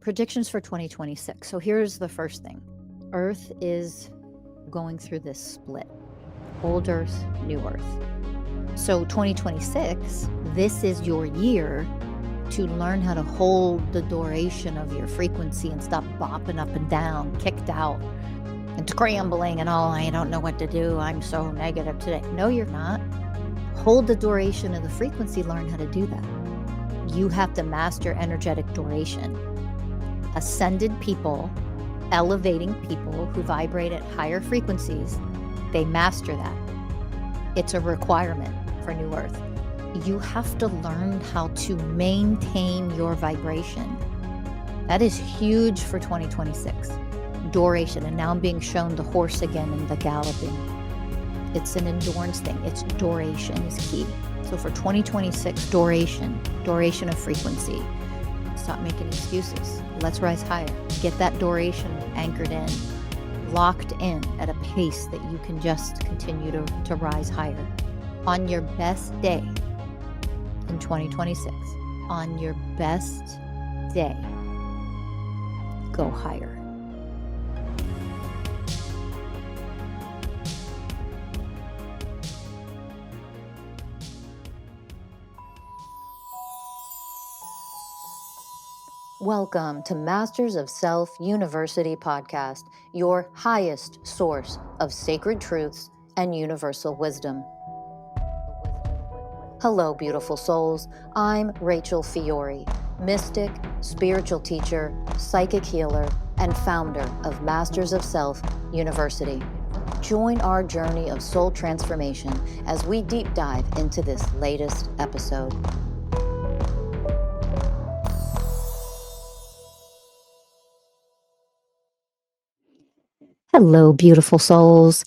predictions for 2026. So here's the first thing. Earth is going through this split. Old Earth, new Earth. So 2026, this is your year to learn how to hold the duration of your frequency and stop bopping up and down, kicked out, and scrambling and all, I don't know what to do. I'm so negative today. No, you're not. Hold the duration of the frequency, learn how to do that. You have to master energetic duration. Ascended people, elevating people who vibrate at higher frequencies, they master that. It's a requirement for New Earth. You have to learn how to maintain your vibration. That is huge for 2026. Duration. And now I'm being shown the horse again in the galloping. It's an endurance thing. It's duration is key. So for 2026, duration of frequency. Stop making excuses. Let's rise higher. Get that duration anchored in, locked in at a pace that you can just continue to rise higher. On your best day in 2026, on your best day, go higher. Welcome to Masters of Self University podcast, your highest source of sacred truths and universal wisdom. Hello, beautiful souls. I'm Rachel Fiori, mystic, spiritual teacher, psychic healer, and founder of Masters of Self University. Join our journey of soul transformation as we deep dive into this latest episode. Hello, beautiful souls.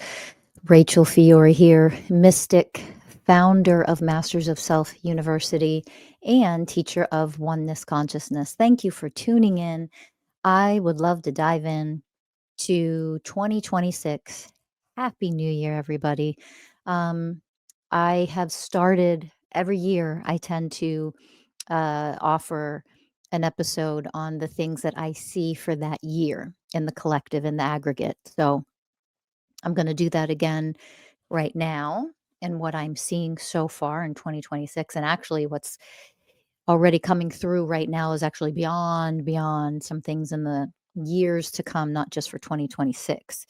Rachel Fiori here, mystic, founder of Masters of Self University, and teacher of Oneness Consciousness. Thank you for tuning in. I would love to dive in to 2026. Happy New Year, everybody. I have started every year, I tend to offer an episode on the things that I see for that year in the collective, in the aggregate. So I'm going to do that again right now and what I'm seeing so far in 2026. And actually what's already coming through right now is actually beyond some things in the years to come, not just for 2026.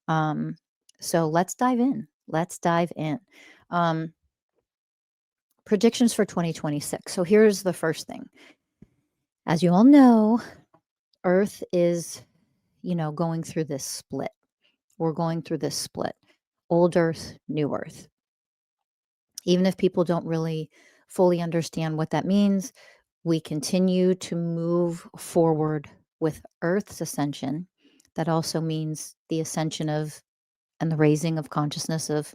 So let's dive in. Predictions for 2026. So here's the first thing. As you all know, Earth is, going through this split. We're going through this split. Old Earth, new Earth. Even if people don't really fully understand what that means, we continue to move forward with Earth's ascension. That also means the ascension of and the raising of consciousness of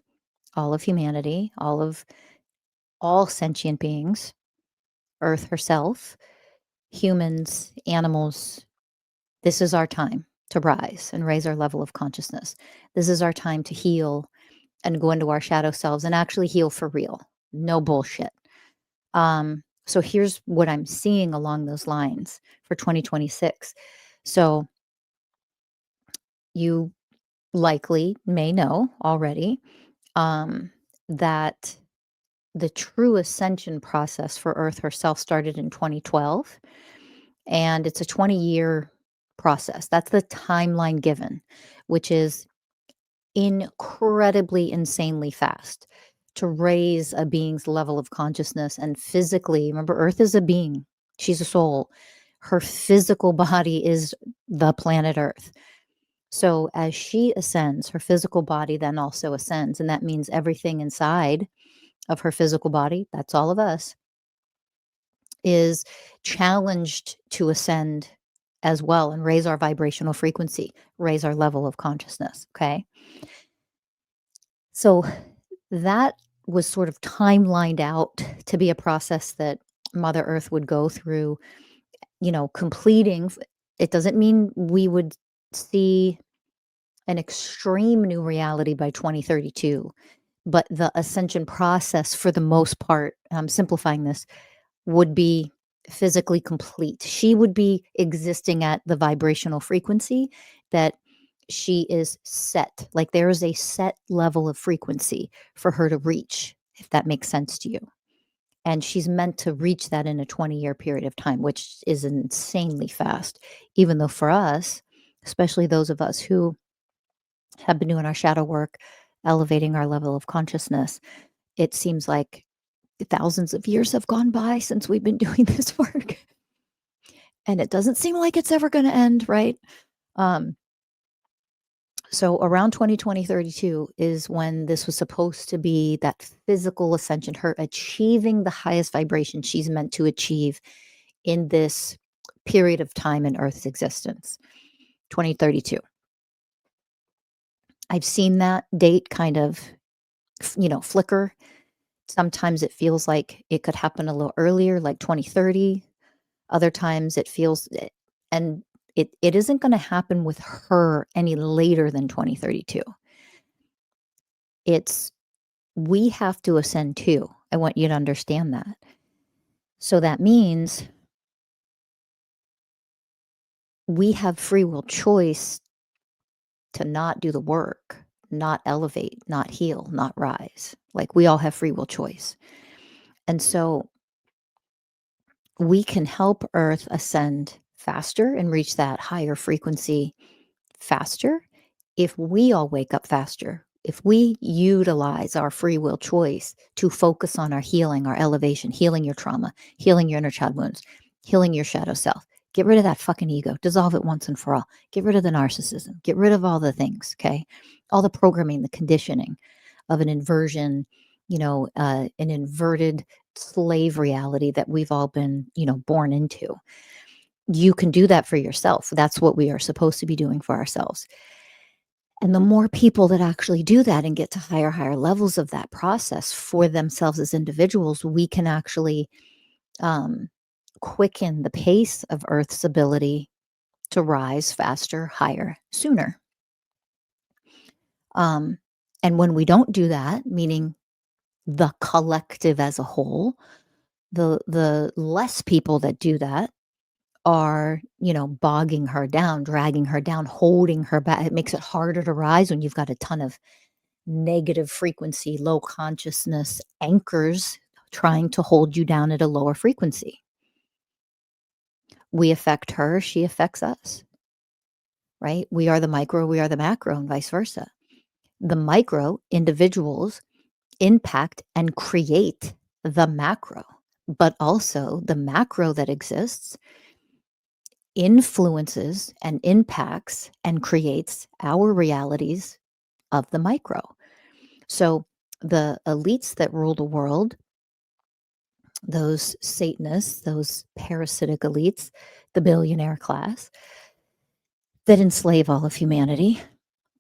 all of humanity, all sentient beings, Earth herself, humans, animals. This is our time to rise and raise our level of consciousness. This is our time to heal and go into our shadow selves and actually heal for real. No bullshit. So here's what I'm seeing along those lines for 2026. So you likely may know already that the true ascension process for Earth herself started in 2012, and it's a 20-year process. That's the timeline given, which is incredibly, insanely fast to raise a being's level of consciousness and physically. Remember, Earth is a being. She's a soul. Her physical body is the planet Earth. So as she ascends, her physical body then also ascends. And that means everything inside of her physical body, that's all of us, is challenged to ascend as well and raise our vibrational frequency, raise our level of consciousness. Okay. So that was sort of timelined out to be a process that Mother Earth would go through, completing. It doesn't mean we would see an extreme new reality by 2032, but the ascension process, for the most part, I'm simplifying this, would be physically complete. She would be existing at the vibrational frequency that she is set. Like there is a set level of frequency for her to reach, if that makes sense to you. And she's meant to reach that in a 20-year period of time, which is insanely fast. Even though for us, especially those of us who have been doing our shadow work, elevating our level of consciousness, it seems like thousands of years have gone by since we've been doing this work. And it doesn't seem like it's ever going to end, right? Um, so around 2020-32 is when this was supposed to be that physical ascension, her achieving the highest vibration she's meant to achieve in this period of time in Earth's existence, 2032. I've seen that date kind of, flicker. Sometimes it feels like it could happen a little earlier, like 2030. Other times it feels, and it isn't going to happen with her any later than 2032. It's we have to ascend too. I want you to understand that. So that means we have free will choice to not do the work, not elevate, not heal, not rise. Like we all have free will choice. And so we can help Earth ascend faster and reach that higher frequency faster if we all wake up faster. If we utilize our free will choice to focus on our healing, our elevation, healing your trauma, healing your inner child wounds, healing your shadow self, get rid of that fucking ego, dissolve it once and for all, get rid of the narcissism, get rid of all the things, okay? All the programming, the conditioning of an inversion, an inverted slave reality that we've all been, born into. You can do that for yourself. That's what we are supposed to be doing for ourselves. And the more people that actually do that and get to higher levels of that process for themselves as individuals, we can actually quicken the pace of Earth's ability to rise faster, higher, sooner. And when we don't do that, meaning the collective as a whole, the less people that do that are, bogging her down, dragging her down, holding her back. It makes it harder to rise when you've got a ton of negative frequency, low consciousness anchors trying to hold you down at a lower frequency. We affect her, she affects us, right? We are the micro, we are the macro, and vice versa. The micro individuals impact and create the macro, but also the macro that exists influences and impacts and creates our realities of the micro. So the elites that rule the world, those Satanists, those parasitic elites, the billionaire class that enslave all of humanity,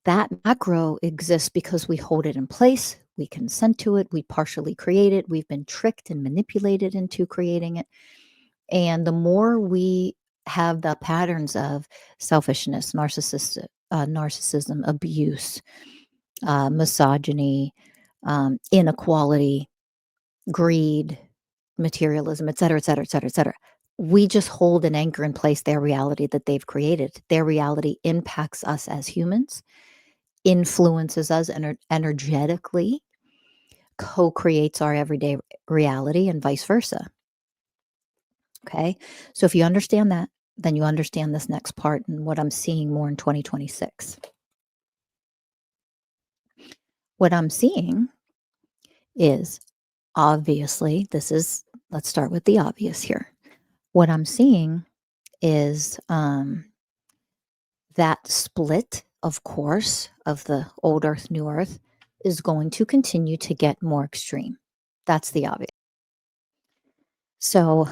that macro exists because we hold it in place, we consent to it, we partially create it, we've been tricked and manipulated into creating it. And the more we have the patterns of selfishness, narcissism, abuse, misogyny, inequality, greed, materialism, et cetera, et cetera, et cetera, et cetera. We just hold an anchor in place their reality that they've created. Their reality impacts us as humans, influences us energetically, co-creates our everyday reality, and vice versa. Okay. So if you understand that, then you understand this next part and what I'm seeing more in 2026. What I'm seeing is obviously, let's start with the obvious here. What I'm seeing is that split, of course, of the old Earth, new Earth is going to continue to get more extreme. That's the obvious. So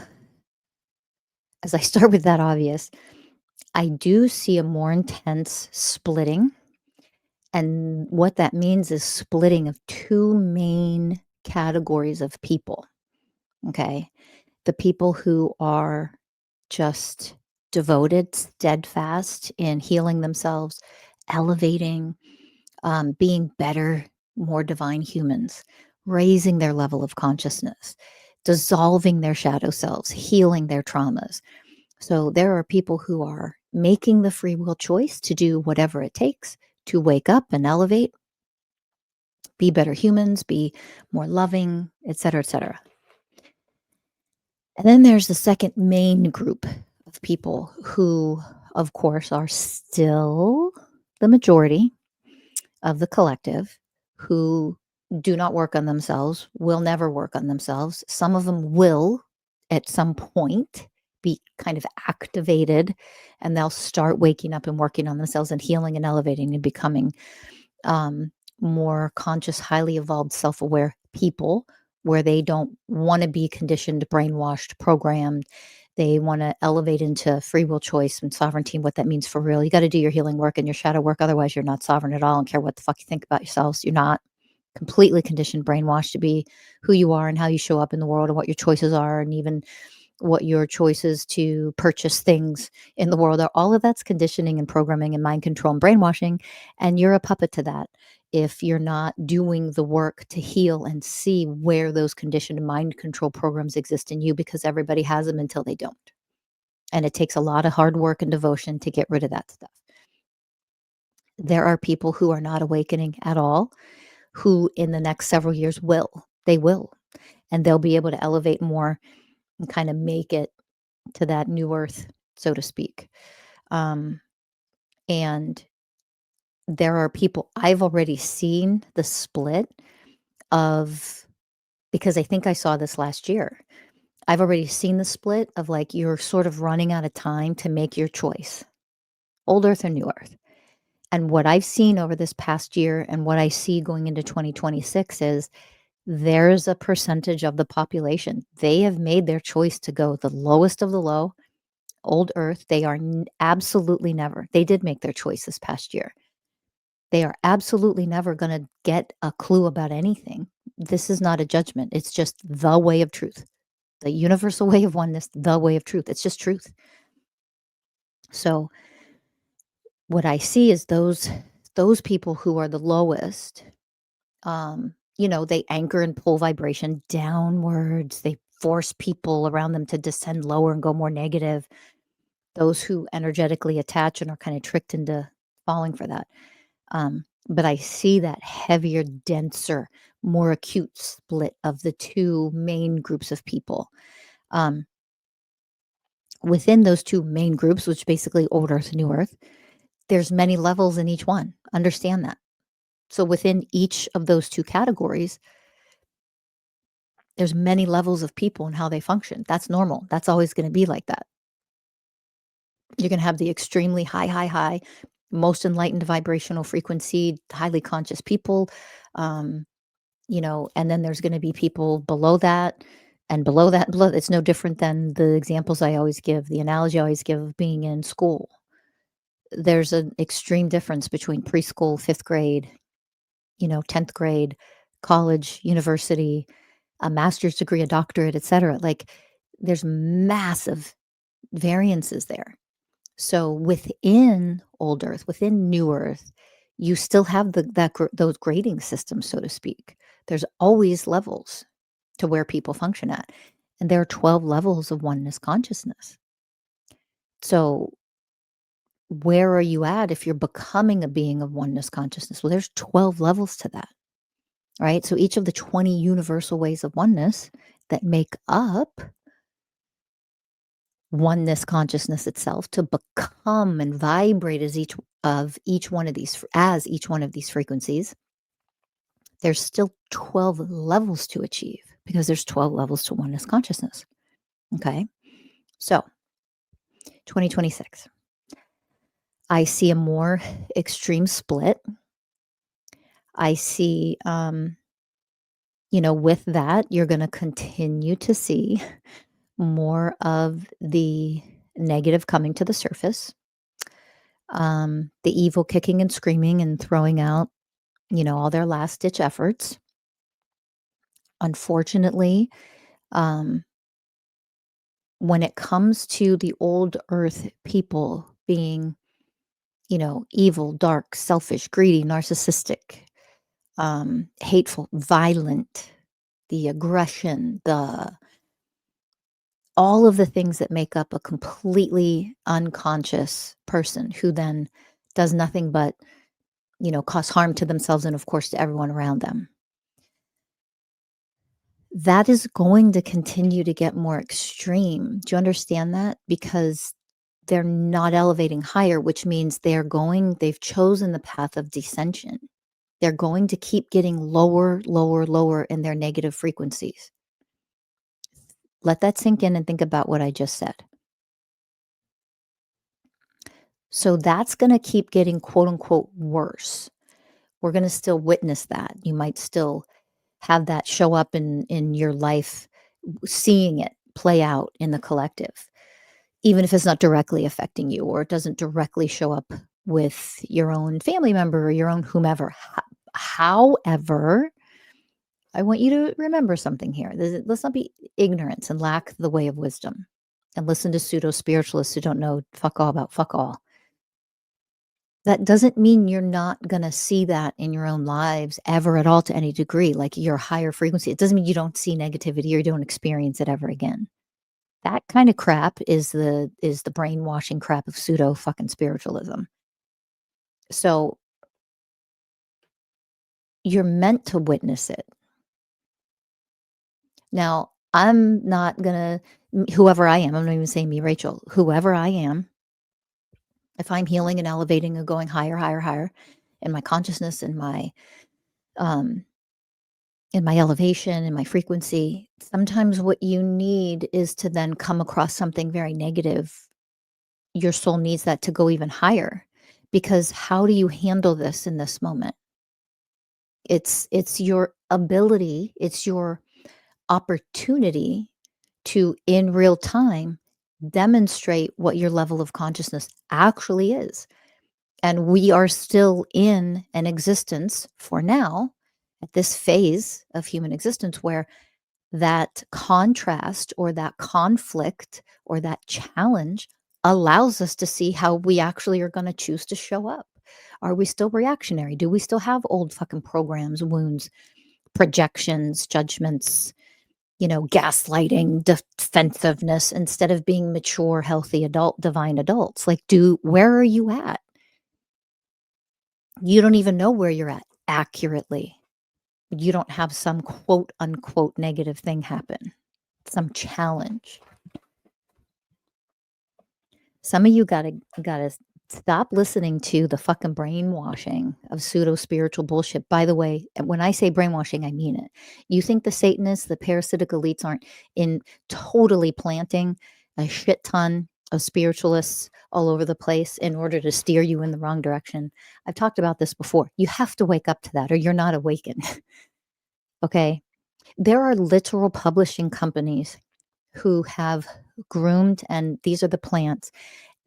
as I start with that obvious, I do see a more intense splitting. And what that means is splitting of two main categories of people. Okay. The people who are just devoted, steadfast in healing themselves, elevating, being better, more divine humans, raising their level of consciousness. dissolving their shadow selves, healing their traumas. So there are people who are making the free will choice to do whatever it takes to wake up and elevate, be better humans, be more loving, et cetera, et cetera. And then there's the second main group of people who, of course, are still the majority of the collective, who do not work on themselves, will never work on themselves. Some of them will at some point be kind of activated, and they'll start waking up and working on themselves and healing and elevating and becoming um, more conscious, highly evolved, self aware people, where they don't want to be conditioned, brainwashed, programmed. They want to elevate into free will choice and sovereignty and what that means for real. You got to do your healing work and your shadow work. Otherwise, you're not sovereign at all. I don't care what the fuck you think about yourselves. You're not completely conditioned, brainwashed to be who you are and how you show up in the world and what your choices are, and even what your choices to purchase things in the world are. All of that's conditioning and programming and mind control and brainwashing. And you're a puppet to that if you're not doing the work to heal and see where those conditioned mind control programs exist in you, because everybody has them until they don't. And it takes a lot of hard work and devotion to get rid of that stuff. There are people who are not awakening at all, who in the next several years will. They will. And they'll be able to elevate more and kind of make it to that new earth, so to speak. Um, and there are people, I've already seen the split of, because I think I saw this last year. I've already seen the split of, like, you're sort of running out of time to make your choice, old earth or new earth. And what I've seen over this past year and what I see going into 2026 is there's a percentage of the population. They have made their choice to go the lowest of the low, old earth. They are absolutely never, they did make their choice this past year. They are absolutely never going to get a clue about anything. This is not a judgment. It's just the way of truth, the universal way of oneness, the way of truth. It's just truth. So what I see is those people who are the lowest, they anchor and pull vibration downwards. They force people around them to descend lower and go more negative. Those who energetically attach and are kind of tricked into falling for that. But I see that heavier, denser, more acute split of the two main groups of people. Within those two main groups, which basically old earth and new earth, there's many levels in each one. Understand that. So within each of those two categories, there's many levels of people and how they function. That's normal. That's always going to be like that. You're going to have the extremely high, high, high, most enlightened vibrational frequency, highly conscious people. And then there's going to be people below that and below that. Below. It's no different than the examples I always give, the analogy I always give of being in school. There's an extreme difference between preschool, 5th grade, 10th grade, college, university, a master's degree, a doctorate, etc. Like, there's massive variances there. So within old earth, within new earth, you still have those grading systems, so to speak. There's always levels to where people function at. And there are 12 levels of oneness consciousness. So where are you at if you're becoming a being of oneness consciousness? Well, there's 12 levels to that, right? So each of the 20 universal ways of oneness that make up oneness consciousness itself, to become and vibrate as each one of these frequencies, there's still 12 levels to achieve, because there's 12 levels to oneness consciousness. Okay. So 2026, I see a more extreme split. I see, with that, you're going to continue to see more of the negative coming to the surface, the evil kicking and screaming and throwing out, all their last ditch efforts. Unfortunately, um, when it comes to the old earth people being, evil, dark, selfish, greedy, narcissistic, hateful, violent, the aggression, the all of the things that make up a completely unconscious person who then does nothing but, cause harm to themselves and, of course, to everyone around them. That is going to continue to get more extreme. Do you understand that? Because they're not elevating higher, which means they've chosen the path of descension. They're going to keep getting lower, lower, lower in their negative frequencies. Let that sink in and think about what I just said. So that's going to keep getting quote unquote worse. We're going to still witness that. You might still have that show up in your life, seeing it play out in the collective, even if it's not directly affecting you or it doesn't directly show up with your own family member or your own whomever. However, I want you to remember something here. Let's not be ignorant and lack the way of wisdom and listen to pseudo spiritualists who don't know fuck all about fuck all. That doesn't mean you're not going to see that in your own lives ever at all to any degree, like your higher frequency. It doesn't mean you don't see negativity or you don't experience it ever again. That kind of crap is the brainwashing crap of pseudo fucking spiritualism. So you're meant to witness it. Now, I'm not gonna whoever I am, I'm not even saying me, Rachel, whoever I am, if I'm healing and elevating and going higher, higher, higher in my consciousness, um in my elevation, in my frequency, sometimes what you need is to then come across something very negative. Your soul needs that to go even higher because how do you handle this in this moment? It's your ability, it's your opportunity to in real time demonstrate what your level of consciousness actually is. And we are still in an existence for now at this phase of human existence where that contrast or that conflict or that challenge allows us to see how we actually are going to choose to show up. Are we still reactionary? Do we still have old fucking programs, wounds, projections, judgments, gaslighting, defensiveness instead of being mature, healthy adult, divine adults? Like, where are you at? You don't even know where you're at accurately. You don't have some quote unquote negative thing happen, some challenge. Some of you gotta stop listening to the fucking brainwashing of pseudo spiritual bullshit. By the way, when I say brainwashing, I mean it. You think the Satanists, the parasitic elites aren't in totally planting a shit ton of spiritualists all over the place in order to steer you in the wrong direction? I've talked about this before. You have to wake up to that or you're not awakened. Okay. There are literal publishing companies who have groomed, and these are the plants.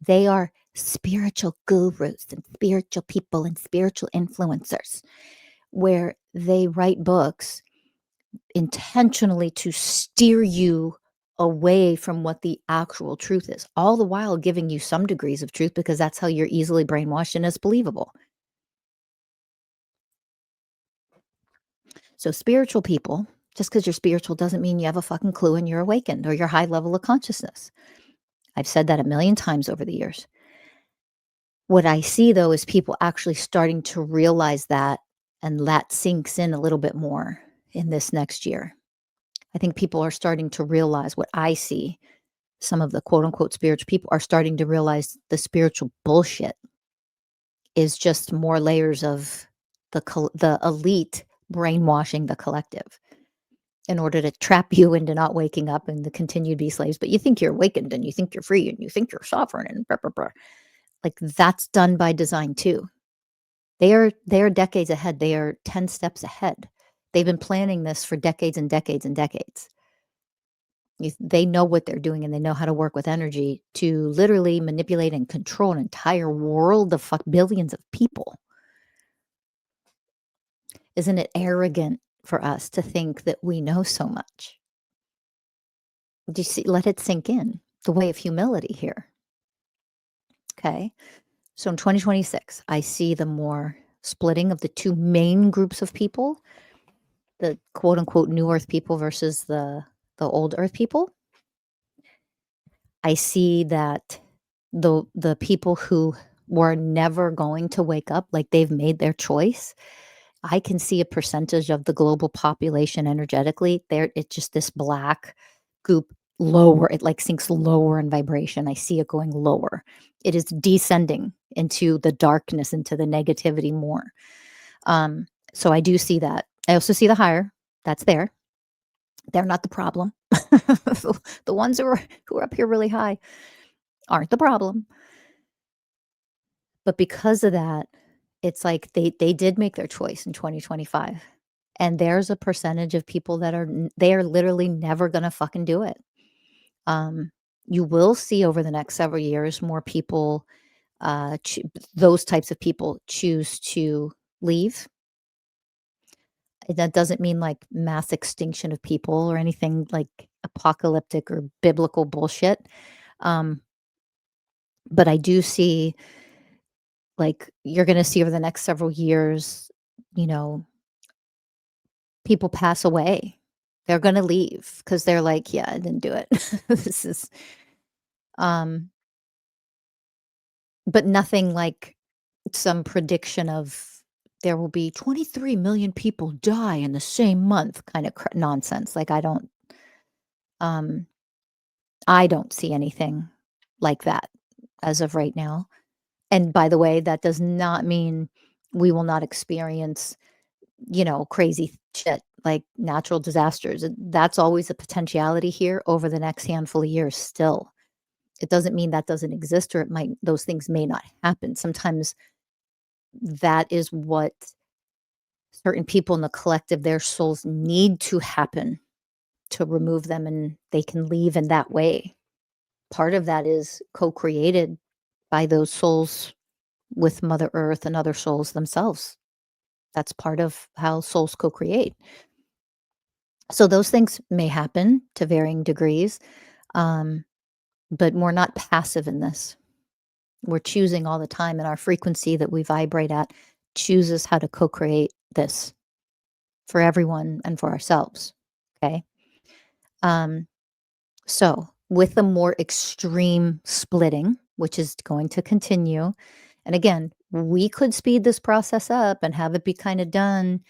They are spiritual gurus and spiritual people and spiritual influencers where they write books intentionally to steer you away from what the actual truth is, all the while giving you some degrees of truth because that's how you're easily brainwashed and it's believable. So spiritual people, just because you're spiritual doesn't mean you have a fucking clue and you're awakened or your high level of consciousness. I've said that a million times over the years. What I see though is people actually starting to realize that, and that sinks in a little bit more in this next year. I think people are starting to realize what I see. Some of the quote unquote spiritual people are starting to realize the spiritual bullshit is just more layers of the elite brainwashing the collective in order to trap you into not waking up and to continue to be slaves. But you think you're awakened and you think you're free and you think you're sovereign and blah, blah, blah. Like that's done by design too. They are decades ahead. They are 10 steps ahead. They've been planning this for decades and decades and decades. They know what they're doing and they know how to work with energy to literally manipulate and control an entire world of billions of people. Isn't it arrogant for us to think that we know so much? Do you see? Let it sink in. The way of humility here. Okay. So in 2026, I see the more splitting of the two main groups of people, the quote unquote new earth people versus the old earth people. I see that the people who were never going to wake up, like they've made their choice. I can see a percentage of the global population energetically. There, it's just this black goop lower. It like sinks lower in vibration. I see it going lower. It is descending into the darkness, into the negativity more. Um, so I do see that. I also see the higher. That's there. They're not the problem. The ones who are up here really high aren't the problem. But because of that, it's like they did make their choice in 2025. And there's a percentage of people that they are literally never gonna fucking do it. Um, you will see over the next several years more people, those types of people choose to leave. That doesn't mean like mass extinction of people or anything like apocalyptic or biblical bullshit. Um, but I do see like you're gonna see over the next several years, you know, people pass away. They're gonna leave because 'cause they're like, "Yeah, I didn't do it." This is, um but nothing like some prediction of there will be 23 million people die in the same month kinda nonsense. Like, um I don't see anything like that as of right now. And by the way, that does not mean we will not experience, crazy shit like natural disasters. That's always a potentiality here over the next handful of years still. It doesn't mean that doesn't exist or those things may not happen. Sometimes that is what certain people in the collective, their souls need to happen to remove them and they can leave in that way. Part of that is co-created by those souls with Mother Earth and other souls themselves. That's part of how souls co-create. So those things may happen to varying degrees, um, but we're not passive in this. We're choosing all the time, and our frequency that we vibrate at chooses how to co-create this for everyone and for ourselves. Okay. Um, so with the more extreme splitting, which is going to continue, and again, we could speed this process up and have it be kind of done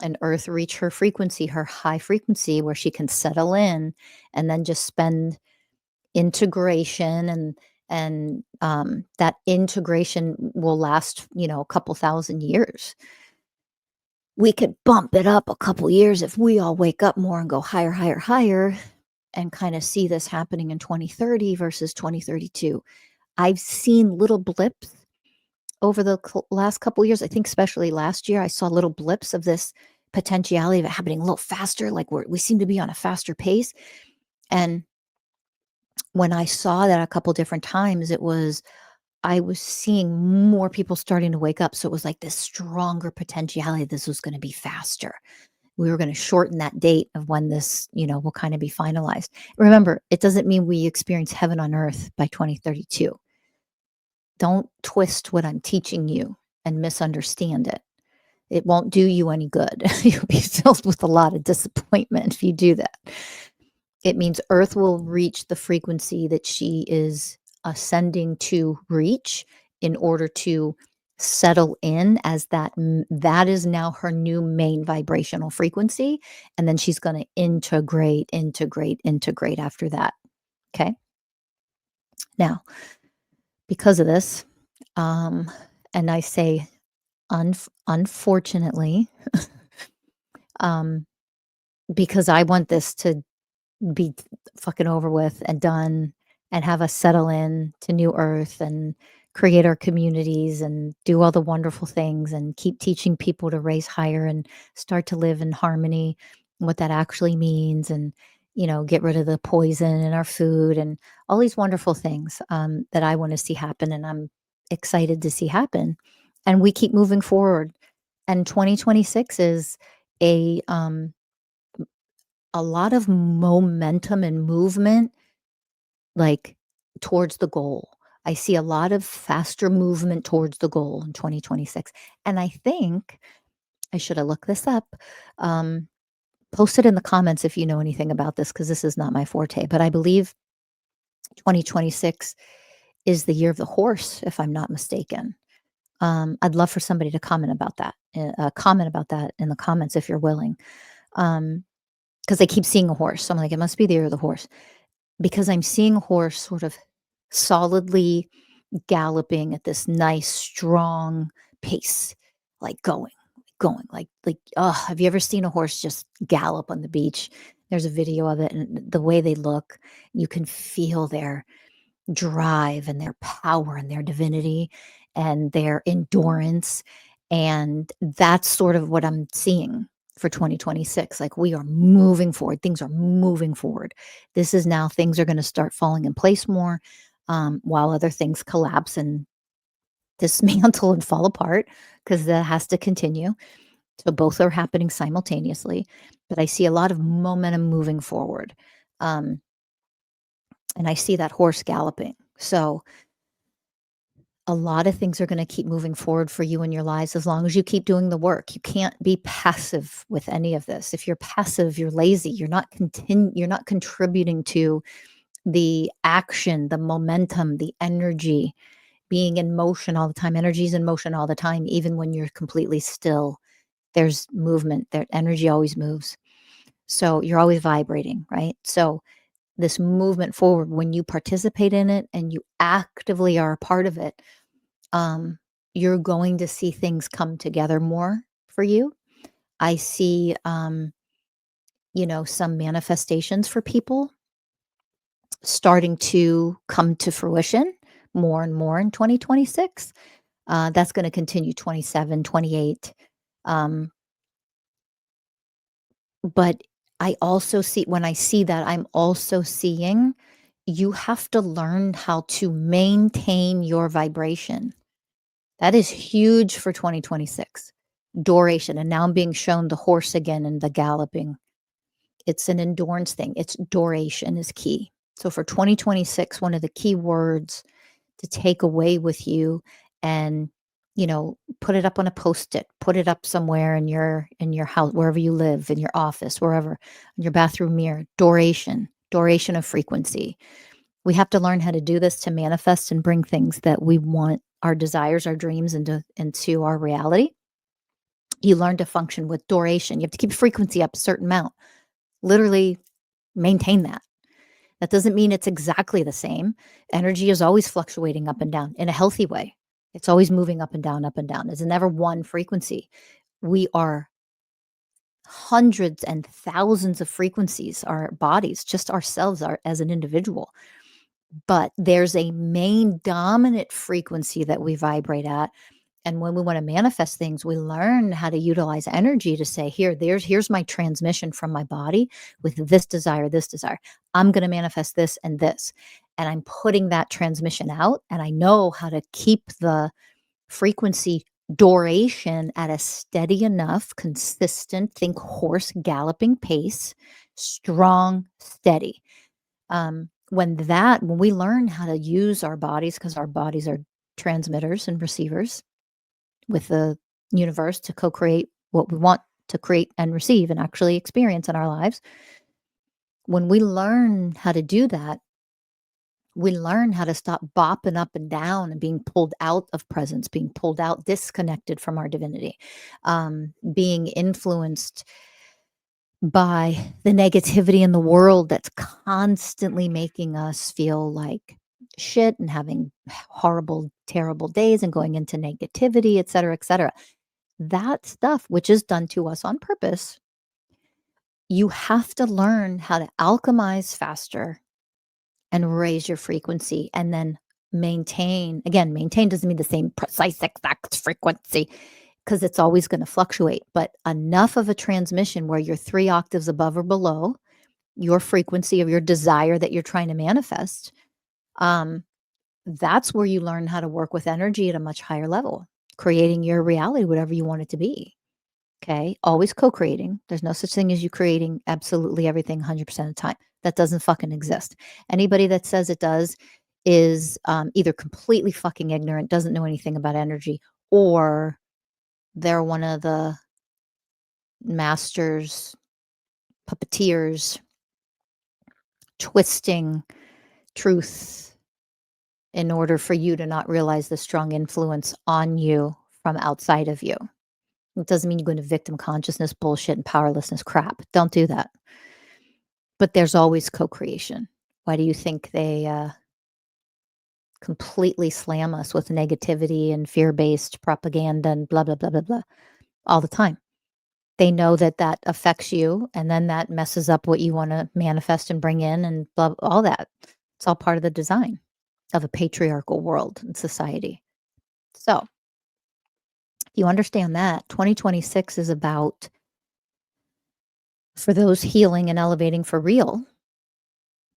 and Earth reach her frequency, her high frequency, where she can settle in and then just spend integration and that integration will last, a couple thousand years. We could bump it up a couple years if we all wake up more and go higher, higher, higher, and kind of see this happening in 2030 versus 2032. I've seen little blips over the last couple years. I think especially last year, I saw little blips of this potentiality of it happening a little faster, like we seem to be on a faster pace. And when I saw that a couple different times, I was seeing more people starting to wake up. So it was like this stronger potentiality. This was going to be faster. We were going to shorten that date of when this, will kind of be finalized. Remember, it doesn't mean we experience heaven on earth by 2032. Don't twist what I'm teaching you and misunderstand it. It won't do you any good. You'll be filled with a lot of disappointment if you do that. It means Earth will reach the frequency that she is ascending to reach in order to settle in as that is now her new main vibrational frequency, and then she's going to integrate after that. Okay. Now, because of this, um, and I say unfortunately, um, because I want this to be fucking over with and done and have us settle in to new earth and create our communities and do all the wonderful things and keep teaching people to raise higher and start to live in harmony and what that actually means and get rid of the poison in our food and all these wonderful things that I want to see happen and I'm excited to see happen and we keep moving forward and 2026 is a um a lot of momentum and movement, like, towards the goal. I see a lot of faster movement towards the goal in 2026, and I think I should have looked this up. Um, Post it in the comments if you know anything about this, because this is not my forte, but I believe 2026 is the year of the horse, if I'm not mistaken. I'd love for somebody to comment about that in the comments if you're willing. Because I keep seeing a horse. So I'm like, it must be the year of the horse. Because I'm seeing a horse sort of solidly galloping at this nice, strong pace, like going, have you ever seen a horse just gallop on the beach? There's a video of it, and the way they look, you can feel their drive and their power and their divinity and their endurance. And that's sort of what I'm seeing for 2026. Like we are moving forward, things are moving forward. This is now things are going to start falling in place more, while other things collapse and dismantle and fall apart because that has to continue. So both are happening simultaneously, but I see a lot of momentum moving forward. Um, and I see that horse galloping. So a lot of things are going to keep moving forward for you in your lives as long as you keep doing the work. You can't be passive with any of this. If you're passive, you're lazy. You're not contributing to the action, the momentum, the energy, being in motion all the time. Energy is in motion all the time, even when you're completely still. There's movement. There energy always moves. So you're always vibrating, right? So this movement forward, when you participate in it and you actively are a part of it, um, you're going to see things come together more for you. I see, some manifestations for people starting to come to fruition more and more in 2026. That's going to continue 27, 28. Um, but I also see, when I see that, I'm also seeing you have to learn how to maintain your vibration. That is huge for 2026. Duration. And now I'm being shown the horse again and the galloping. It's an endurance thing. It's duration is key. So for 2026, one of the key words to take away with you and put it up on a post-it, put it up somewhere in your house, wherever you live, in your office, wherever, in your bathroom mirror. Duration of frequency. We have to learn how to do this to manifest and bring things that we want, our desires, our dreams into our reality. You learn to function with duration. You have to keep frequency up a certain amount. Literally maintain that. That doesn't mean it's exactly the same. Energy is always fluctuating up and down in a healthy way. It's always moving up and down, up and down. It's never one frequency. We are hundreds and thousands of frequencies, our bodies, just ourselves are as an individual. But there's a main dominant frequency that we vibrate at. And when we want to manifest things, we learn how to utilize energy to say, here's my transmission from my body with this desire, this desire. I'm going to manifest this and this. And I'm putting that transmission out. And I know how to keep the frequency duration at a steady enough, consistent, think horse galloping pace, strong, steady. When we learn how to use our bodies, because our bodies are transmitters and receivers with the universe to co-create what we want to create and receive and actually experience in our lives. When we learn how to do that, we learn how to stop bopping up and down and being pulled out of presence, being pulled out, disconnected from our divinity, being influenced by the negativity in the world that's constantly making us feel like shit and having horrible, terrible days and going into negativity, et cetera, et cetera. That stuff, which is done to us on purpose, you have to learn how to alchemize faster and raise your frequency and then maintain. Again, maintain doesn't mean the same precise exact frequency because it's always going to fluctuate, but enough of a transmission where you're 3 octaves above or below your frequency of your desire that you're trying to manifest. That's where you learn how to work with energy at a much higher level, creating your reality, whatever you want it to be. Okay. Always co-creating. There's no such thing as you creating absolutely everything 100% of the time. That doesn't fucking exist. Anybody that says it does is either completely fucking ignorant, doesn't know anything about energy, or they're one of the masters, puppeteers, twisting truth in order for you to not realize the strong influence on you from outside of you. It doesn't mean you go into victim consciousness bullshit and powerlessness crap. Don't do that. But there's always co-creation. Why do you think they completely slam us with negativity and fear-based propaganda and blah, blah, blah, blah, blah all the time? They know that that affects you, and then that messes up what you want to manifest and bring in and blah, all that. It's all part of the design of a patriarchal world and society. So, if you understand that, 2026 is about, for those healing and elevating for real,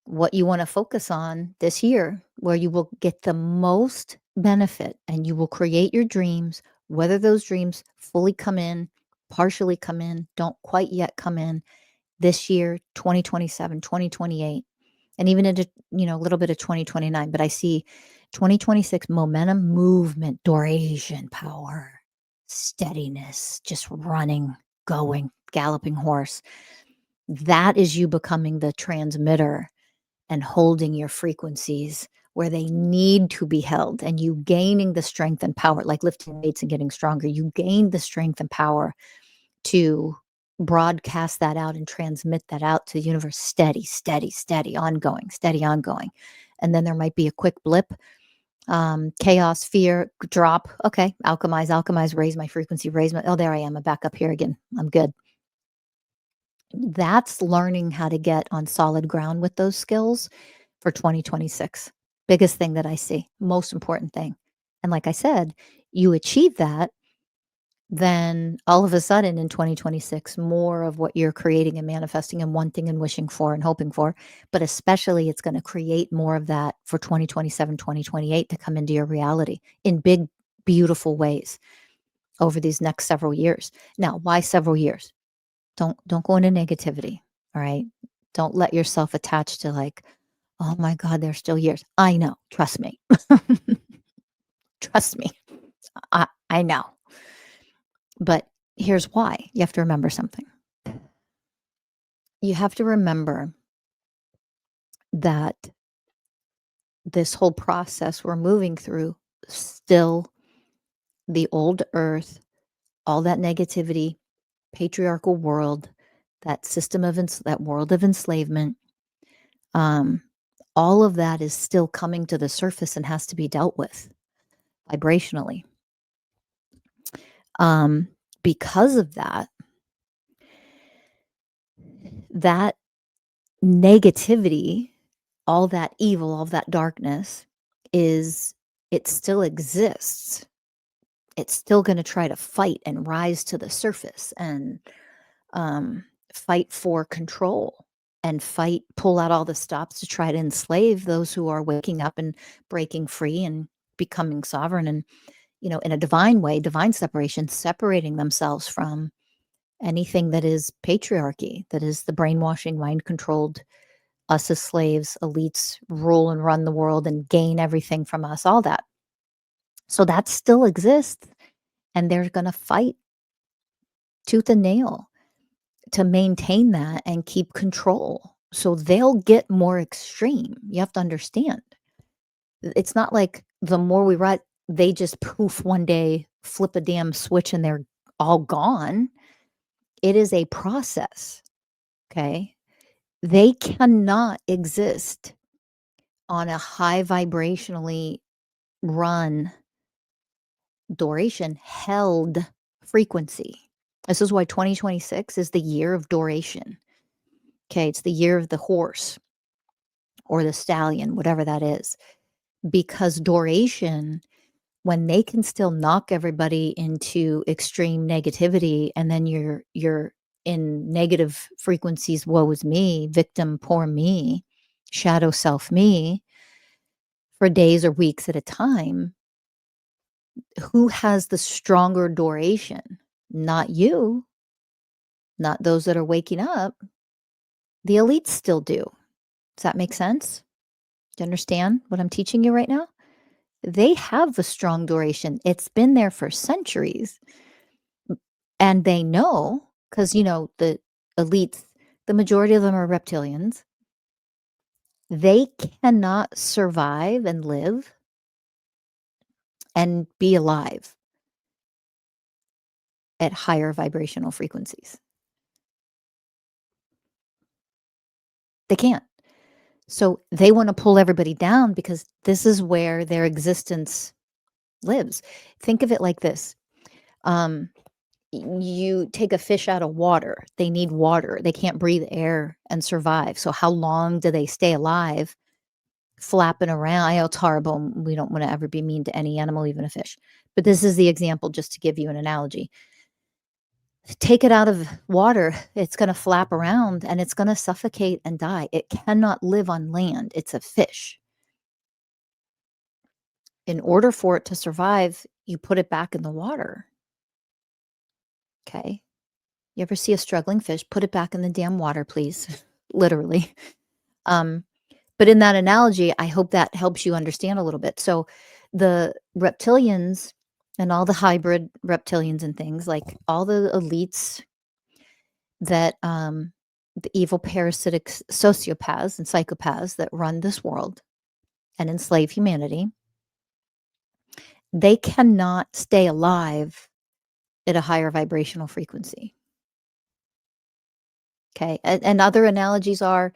what you want to focus on this year, where you will get the most benefit and you will create your dreams, whether those dreams fully come in, partially come in, don't quite yet come in this year, 2027, 2028, and even into, a little bit of 2029. But I see 2026 momentum, movement, duration, power, steadiness, just running, going, galloping horse. That is you becoming the transmitter and holding your frequencies where they need to be held, and you gaining the strength and power, like lifting weights and getting stronger. You gain the strength and power to broadcast that out and transmit that out to the universe. Steady, steady, steady, ongoing, steady, ongoing. And then there might be a quick blip, chaos, fear, drop. Okay, alchemize, raise my frequency, oh, there I am. I'm back up here again. I'm good. That's learning how to get on solid ground with those skills for 2026. Biggest thing that I see, most important thing. And like I said, you achieve that, then all of a sudden in 2026, more of what you're creating and manifesting and wanting and wishing for and hoping for, but especially it's going to create more of that for 2027, 2028 to come into your reality in big, beautiful ways over these next several years. Now, why several years? Don't go into negativity. All right. Don't let yourself attach to like, oh my God, there's still years. I know. Trust me. Trust me. I know. But here's why. You have to remember something. You have to remember that this whole process we're moving through, still the old earth, all that negativity, patriarchal world, that system of that world of enslavement, all of that is still coming to the surface and has to be dealt with vibrationally. Because of that negativity, all that evil, all that darkness it still exists. It's still going to try to fight and rise to the surface and fight for control and pull out all the stops to try to enslave those who are waking up and breaking free and becoming sovereign and, in a divine way, divine separation, separating themselves from anything that is patriarchy, that is the brainwashing, mind-controlled, us as slaves, elites rule and run the world and gain everything from us, all that. So that still exists, and they're going to fight tooth and nail to maintain that and keep control. So they'll get more extreme. You have to understand. It's not like the more we ride, they just poof one day, flip a damn switch, and they're all gone. It is a process. Okay. They cannot exist on a high vibrationally run duration held frequency. This is why 2026 is the year of duration. Okay, it's the year of the horse or the stallion, whatever that is. Because duration, when they can still knock everybody into extreme negativity, and then you're in negative frequencies, woe is me, victim, poor me, shadow self me, for days or weeks at a time, who has the stronger duration? Not you, not those that are waking up. The elites still do. Does that make sense? Do you understand what I'm teaching you right now? They have the strong duration. It's been there for centuries. And they know, because, the elites, the majority of them are reptilians. They cannot survive and live and be alive at higher vibrational frequencies. They can't. So they want to pull everybody down because this is where their existence lives. Think of it like this. Um, you take a fish out of water. They need water. They can't breathe air and survive. So how long do they stay alive flapping around? I know it's horrible. And we don't want to ever be mean to any animal, even a fish. But this is the example just to give you an analogy. Take it out of water, it's going to flap around and it's going to suffocate and die. It cannot live on land. It's a fish. In order for it to survive, you put it back in the water. Okay. You ever see a struggling fish? Put it back in the damn water, please. Literally. Um, but in that analogy, I hope that helps you understand a little bit. So the reptilians and all the hybrid reptilians and things, like all the elites that the evil parasitic sociopaths and psychopaths that run this world and enslave humanity, they cannot stay alive at a higher vibrational frequency. Okay. And other analogies are,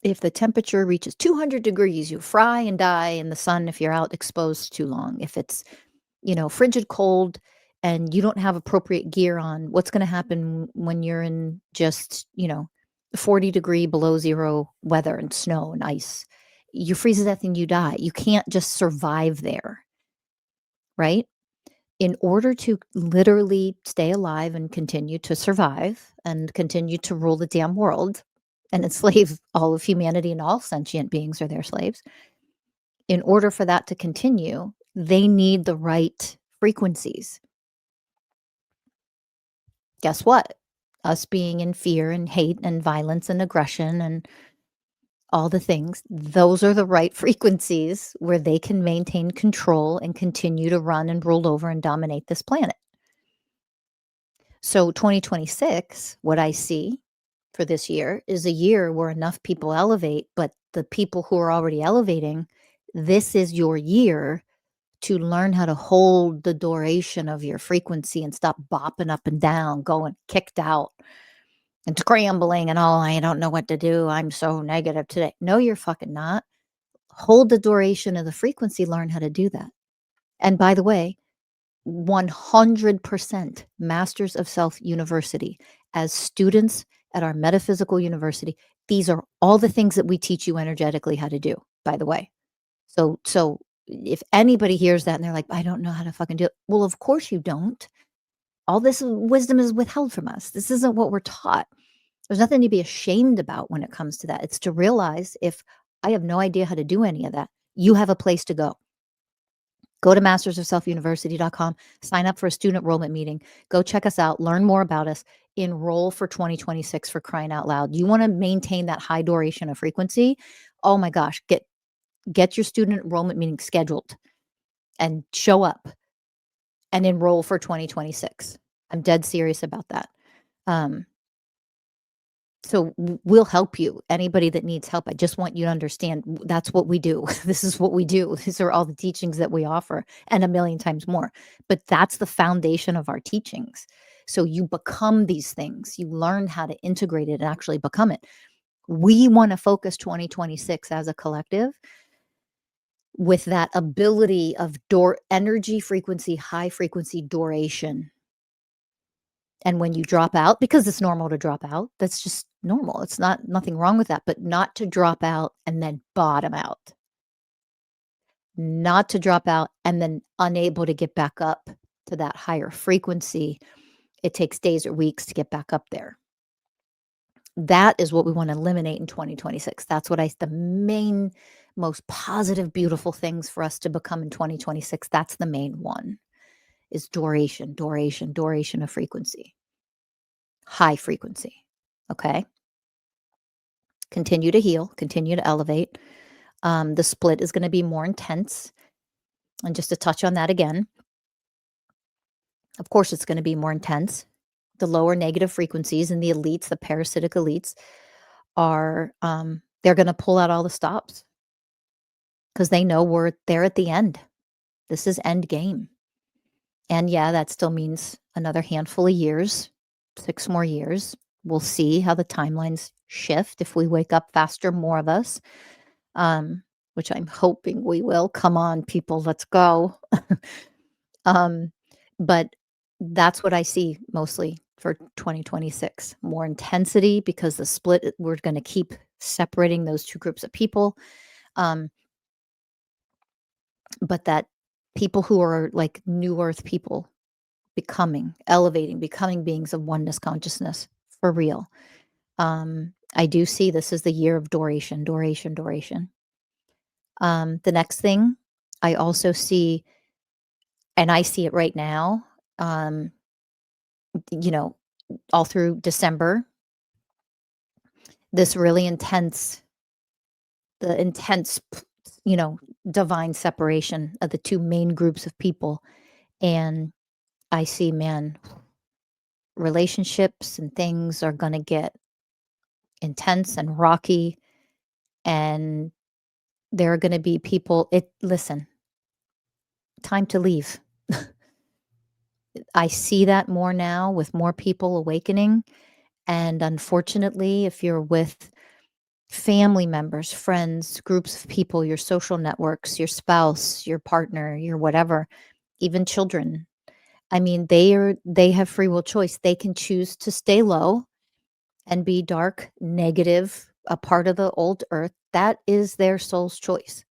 if the temperature reaches 200 degrees, you fry and die in the sun if you're out exposed too long. If it's, frigid cold and you don't have appropriate gear on, what's going to happen when you're in just, 40-degree below zero weather and snow and ice? You freeze to death and you die. You can't just survive there, right? In order to literally stay alive and continue to survive and continue to rule the damn world and enslave all of humanity, and all sentient beings are their slaves, in order for that to continue, they need the right frequencies. Guess what? Us being in fear and hate and violence and aggression and all the things, those are the right frequencies where they can maintain control and continue to run and rule over and dominate this planet. So 2026, what I see for this year is a year where enough people elevate, but the people who are already elevating, this is your year to learn how to hold the duration of your frequency and stop bopping up and down, going kicked out and scrambling and all. I don't know what to do. I'm so negative today. No, you're fucking not. Hold the duration of the frequency, learn how to do that. And by the way, 100% Masters of Self University, as students at our metaphysical university, these are all the things that we teach you energetically how to do, by the way. So if anybody hears that and they're like, I don't know how to fucking do it. Well, of course you don't. All this wisdom is withheld from us. This isn't what we're taught. There's nothing to be ashamed about when it comes to that. It's to realize, if I have no idea how to do any of that, you have a place to go. Go to mastersofselfuniversity.com, sign up for a student enrollment meeting, go check us out, learn more about us, enroll for 2026, for crying out loud. You want to maintain that high duration of frequency? Oh my gosh, get your student enrollment meeting scheduled and show up and enroll for 2026. I'm dead serious about that. So we'll help you. Anybody that needs help, I just want you to understand that's what we do. This is what we do. These are all the teachings that we offer, and a million times more. But that's the foundation of our teachings. So you become these things. You learn how to integrate it and actually become it. We want to focus 2026 as a collective with that ability of energy frequency, high frequency duration. And when you drop out, because it's normal to drop out, that's just normal. It's nothing wrong with that, but not to drop out and then bottom out. Not to drop out and then unable to get back up to that higher frequency. It takes days or weeks to get back up there. That is what we want to eliminate in 2026. That's what the main, most positive, beautiful things for us to become in 2026. That's the main one, is duration of frequency. High frequency. Okay. Continue to heal, continue to elevate. The split is going to be more intense. And just to touch on that again, of course, it's going to be more intense. The lower negative frequencies and the elites, the parasitic elites, are They're gonna pull out all the stops because they know they're at the end. This is end game. And yeah, that still means another handful of years, 6 more years. We'll see how the timelines shift if we wake up faster, more of us, which I'm hoping we will. Come on, people, let's go. Um, but that's what I see mostly for 2026. More intensity because the split, we're going to keep separating those two groups of people. Um, but that people who are like new earth people becoming, elevating, becoming beings of oneness consciousness for real. I do see this as the year of duration, duration, duration. The next thing I also see, and I see it right now, um, you know, all through December, this really intense, the intense, divine separation of the two main groups of people. And I see, man, relationships and things are going to get intense and rocky. And there are going to be people, listen, time to leave. I see that more now with more people awakening. And unfortunately, if you're with family members, friends, groups of people, your social networks, your spouse, your partner, your whatever, even children. I mean, they have free will choice. They can choose to stay low and be dark, negative, a part of the old earth. That is their soul's choice.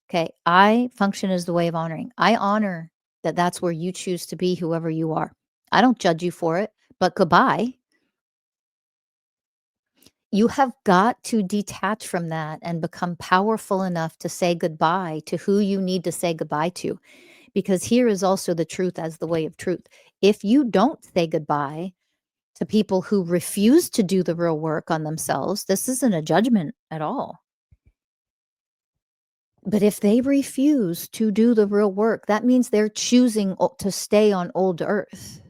Okay. I function as the way of honoring. I honor that that's where you choose to be, whoever you are. I don't judge you for it, but goodbye. You have got to detach from that and become powerful enough to say goodbye to who you need to say goodbye to. Because here is also the truth as the way of truth. If you don't say goodbye to people who refuse to do the real work on themselves, this isn't a judgment at all. But if they refuse to do the real work, that means they're choosing to stay on old earth.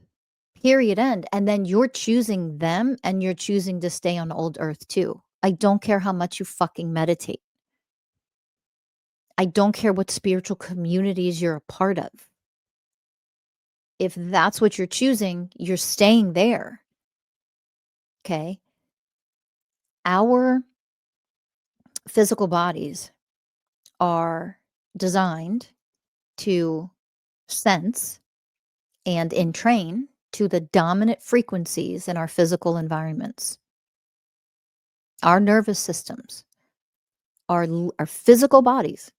Period, end. And then you're choosing them and you're choosing to stay on old earth too. I don't care how much you fucking meditate. I don't care what spiritual communities you're a part of. If that's what you're choosing, you're staying there. Okay. Our physical bodies are designed to sense and entrain to the dominant frequencies in our physical environments. Our nervous systems, our physical bodies.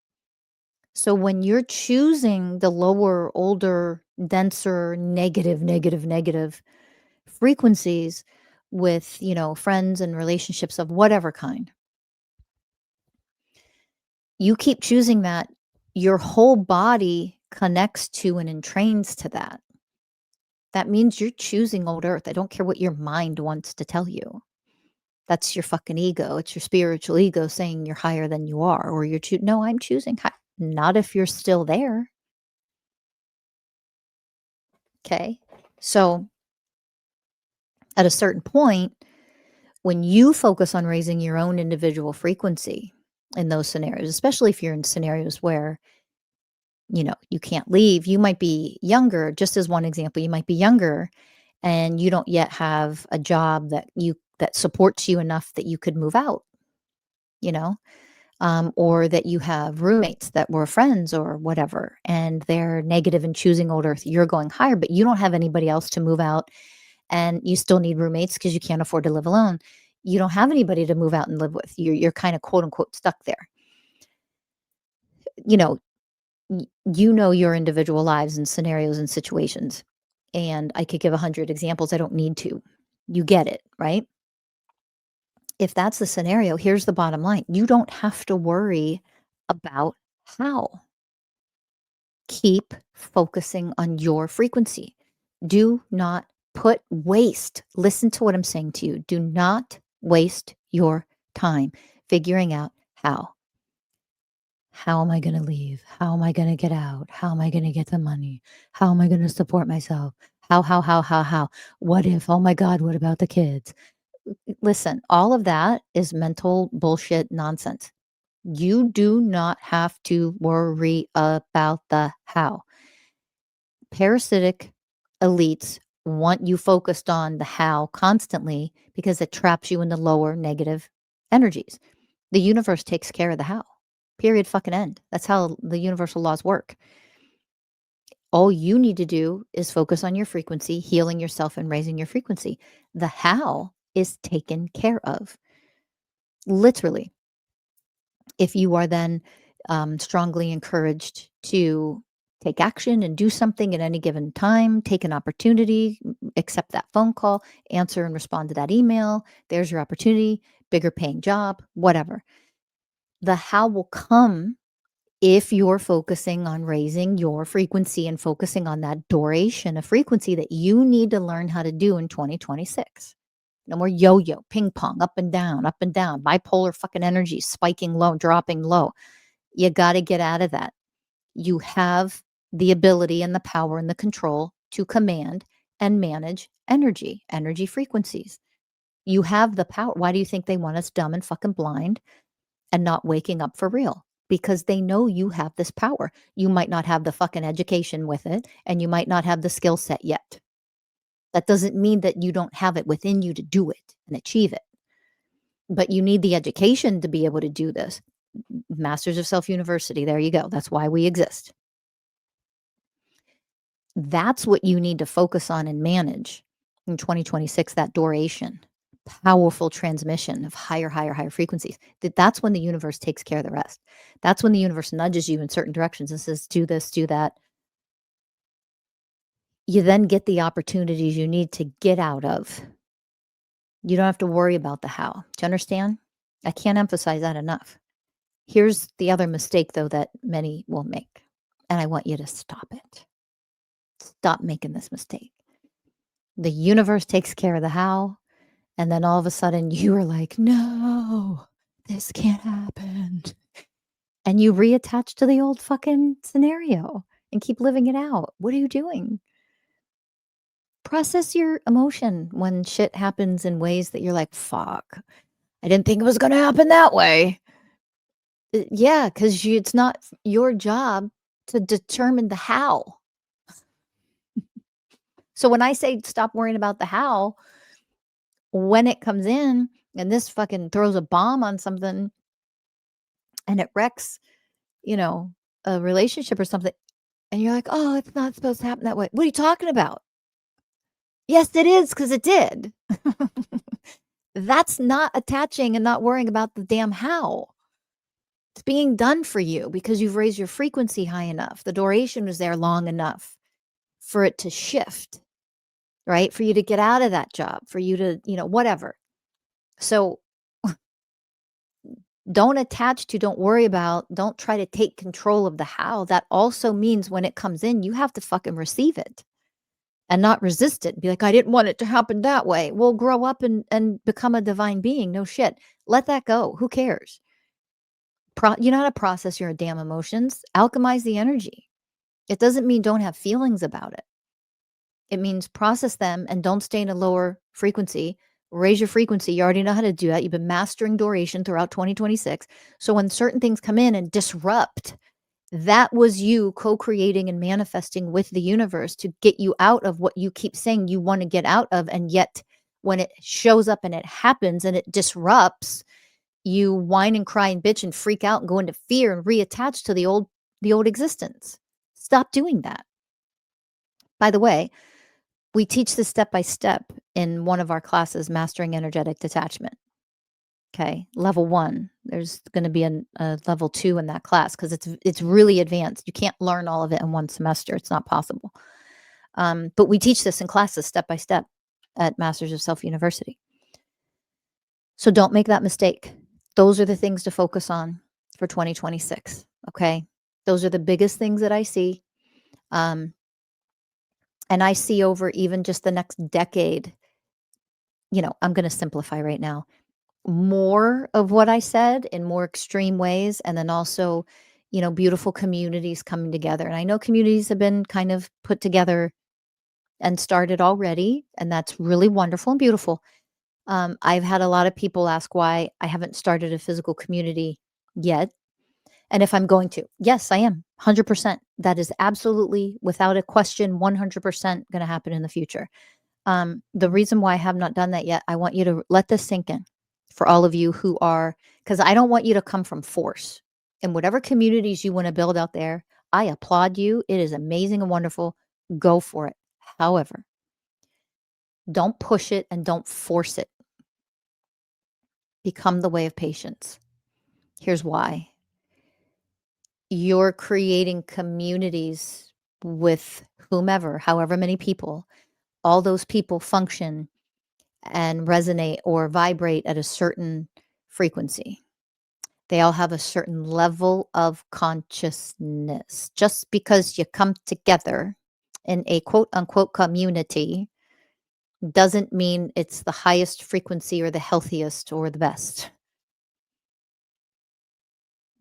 So when you're choosing the lower, older, denser, negative frequencies with, friends and relationships of whatever kind, you keep choosing that, your whole body connects to and entrains to that. That means you're choosing old earth. I don't care what your mind wants to tell you. That's your fucking ego. It's your spiritual ego saying you're higher than you are, or no, I'm choosing high. Not if you're still there. Okay. So at a certain point, when you focus on raising your own individual frequency in those scenarios, especially if you're in scenarios where, you can't leave, you might be younger, just as one example, you might be younger and you don't yet have a job that supports you enough that you could move out, you know, or that you have roommates that were friends or whatever, and they're negative and choosing old earth. You're going higher, but you don't have anybody else to move out, and you still need roommates because you can't afford to live alone. You don't have anybody to move out and live with. You're kind of quote unquote stuck there. You know, your individual lives and scenarios and situations, and I could give 100 examples. I don't need to. You get it, right? If that's the scenario, here's the bottom line. You don't have to worry about how. Keep focusing on your frequency. Do not listen to what I'm saying to you. Do not waste your time figuring out how. How am I going to leave? How am I going to get out? How am I going to get the money? How am I going to support myself? How? What if? Oh my God, what about the kids? Listen, all of that is mental bullshit nonsense. You do not have to worry about the how. Parasitic elites want you focused on the how constantly because it traps you in the lower negative energies. The universe takes care of the how. Period. Fucking end. That's how the universal laws work. All you need to do is focus on your frequency, healing yourself and raising your frequency. The how is taken care of. Literally. If you are then strongly encouraged to take action and do something at any given time, take an opportunity, accept that phone call, answer and respond to that email, there's your opportunity, bigger paying job, whatever. The how will come if you're focusing on raising your frequency and focusing on that duration of frequency that you need to learn how to do in 2026. No more yo-yo, ping pong, up and down, bipolar fucking energy, spiking low, dropping low. You got to get out of that. You have the ability and the power and the control to command and manage energy frequencies. You have the power. Why do you think they want us dumb and fucking blind and not waking up for real? Because they know you have this power. You might not have the fucking education with it, and you might not have the skill set yet. That doesn't mean that you don't have it within you to do it and achieve it. But you need the education to be able to do this. Masters of Self University, there you go. That's why we exist. That's what you need to focus on and manage in 2026, that duration, powerful transmission of higher frequencies. That's when the universe takes care of the rest. That's when the universe nudges you in certain directions and says, do this, do that. You then get the opportunities you need to get out of. You don't have to worry about the how. Do you understand? I can't emphasize that enough. Here's the other mistake, though, that many will make, and I want you to stop it. Stop making this mistake. The universe takes care of the how, and then all of a sudden you are like, no, this can't happen. And you reattach to the old fucking scenario and keep living it out. What are you doing? Process your emotion when shit happens in ways that you're like, fuck, I didn't think it was going to happen that way. Yeah, because it's not your job to determine the how. So when I say stop worrying about the how, when it comes in and this fucking throws a bomb on something and it wrecks, a relationship or something, and you're like, oh, it's not supposed to happen that way. What are you talking about? Yes, it is, because it did. That's not attaching and not worrying about the damn how. It's being done for you because you've raised your frequency high enough. The duration was there long enough for it to shift, right? For you to get out of that job, for you to, whatever. So don't attach to, don't worry about, don't try to take control of the how. That also means when it comes in, you have to fucking receive it and not resist it. Be like, I didn't want it to happen that way. Well, grow up and become a divine being. No shit. Let that go. Who cares? You know how to process your damn emotions. Alchemize the energy. It doesn't mean don't have feelings about it. It means process them and don't stay in a lower frequency. Raise your frequency. You already know how to do that. You've been mastering duration throughout 2026. So when certain things come in and disrupt, that was you co-creating and manifesting with the universe to get you out of what you keep saying you want to get out of. And yet when it shows up and it happens and it disrupts, you whine and cry and bitch and freak out and go into fear and reattach to the old existence. Stop doing that. By the way, we teach this step by step in one of our classes, Mastering Energetic Detachment. Okay, level 1. There's going to be a level 2 in that class because it's really advanced. You can't learn all of it in one semester. It's not possible. But we teach this in classes step by step at Masters of Self University. So don't make that mistake. Those are the things to focus on for 2026. Okay, those are the biggest things that I see. And I see over even just the next decade, I'm going to simplify right now, more of what I said in more extreme ways. And then also, beautiful communities coming together. And I know communities have been kind of put together and started already. And that's really wonderful and beautiful. I've had a lot of people ask why I haven't started a physical community yet. And if I'm going to, yes, I am 100%. That is absolutely, without a question, 100% going to happen in the future. The reason why I have not done that yet, I want you to let this sink in for all of you who are, because I don't want you to come from force. And whatever communities you want to build out there, I applaud you. It is amazing and wonderful. Go for it. However, don't push it and don't force it. Become the way of patience. Here's why. You're creating communities with whomever, however many people, all those people function and resonate or vibrate at a certain frequency. They all have a certain level of consciousness. Just because you come together in a quote unquote community doesn't mean it's the highest frequency or the healthiest or the best.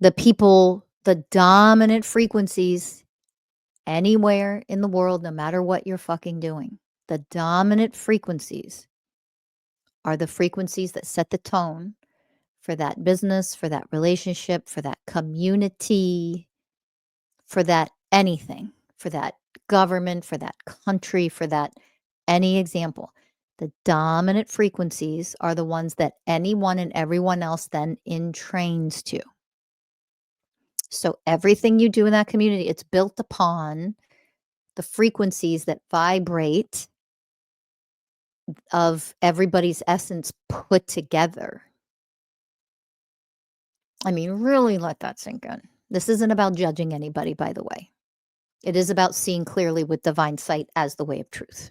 The people, the dominant frequencies anywhere in the world, no matter what you're fucking doing, the dominant frequencies are the frequencies that set the tone for that business, for that relationship, for that community, for that anything, for that government, for that country, for that any example. The dominant frequencies are the ones that anyone and everyone else then entrains to. So everything you do in that community, it's built upon the frequencies that vibrate of everybody's essence put together. I mean, really let that sink in. This isn't about judging anybody, by the way. It is about seeing clearly with divine sight as the way of truth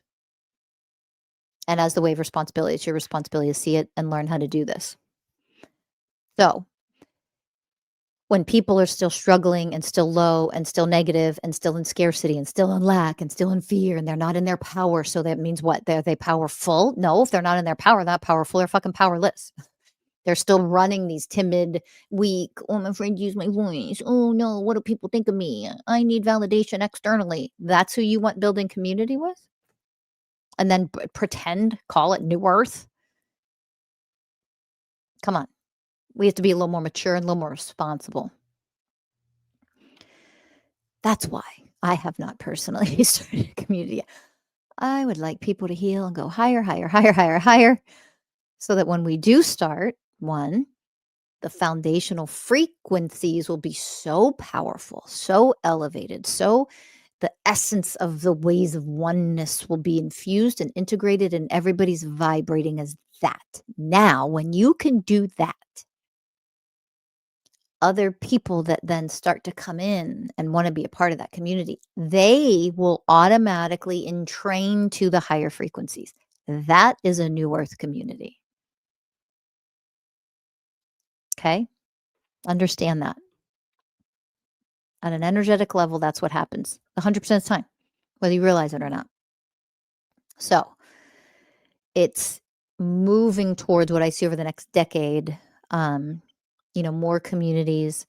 and as the way of responsibility. It's your responsibility to see it and learn how to do this. So when people are still struggling and still low and still negative and still in scarcity and still in lack and still in fear and they're not in their power, so that means what? Are they powerful? No, if they're not in their power, not powerful, they're fucking powerless. They're still running these timid, weak, oh, I'm afraid to use my voice. Oh no, what do people think of me? I need validation externally. That's who you want building community with? And then pretend, call it New Earth? Come on. We have to be a little more mature and a little more responsible. That's why I have not personally started a community yet. I would like people to heal and go higher, higher, higher, higher, higher, so that when we do start one, the foundational frequencies will be so powerful, so elevated, so the essence of the ways of oneness will be infused and integrated, and everybody's vibrating as that. Now, when you can do that, other people that then start to come in and want to be a part of that community, they will automatically entrain to the higher frequencies. That is a New Earth community. Okay? Understand that. At an energetic level, that's what happens 100% of the time, whether you realize it or not. So it's moving towards what I see over the next decade. More communities,